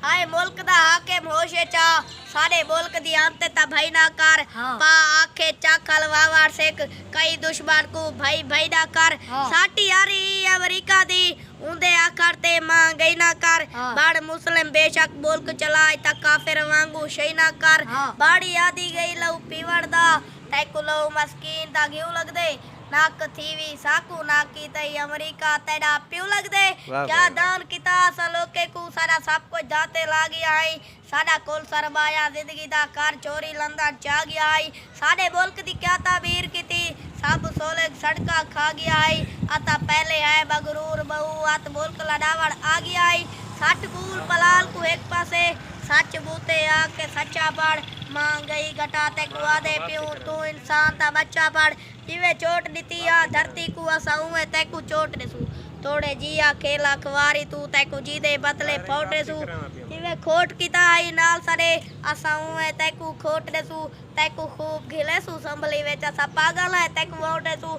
हाय मुल्क दा हाकिम होशे चा सारे मुल्क दी अंत ता भाई ना कर पा आखे चाखल वावार सेक कई दुश्मन को भाई भाई ना कर साटी यारी अमेरिका दी उंदे आखर ते मां गई ना कर बड़ मुस्लिम बेशक मुल्क चलाए ता काफिर वांगू शई ना कर बाड़ी आदी गई लऊ पीवड़ दा तैकू लऊ मस्कीन दा घिऊ लग दे नाक थीवी साकू नाकी तई अमेरिका तेरा प्यू लग दे क्या दान किता सलोके को सारा सब कुछ दाते लागी आई साडा कोल सरमाया जिंदगी दा कर चोरी लंदन जा गया आई साडे मुल्क दी क्या ताबीर कीती सब सोले सड़का खा गया आई अता पहले है बगरूर बहु अत मुल्क लड़ावड़ आ गया आई सट कूल पलाल को एक पासे सच बूते आके सच्चा पढ़ मां गई घटा ते कुआ दे प्यू तू इंसान ता बच्चा पढ़ जिवे चोट दी आ धरती को असा उए तैकू चोट देसू तोड़े जिया खेला खवारी तू तैकू जी दे बदले फोटे सू जिवे खोट कीता आई नाल सरे असा उए तैकू खोट देसू तैकू खूब घिले सू संभली विच असा पागल है तैकू वोटे सू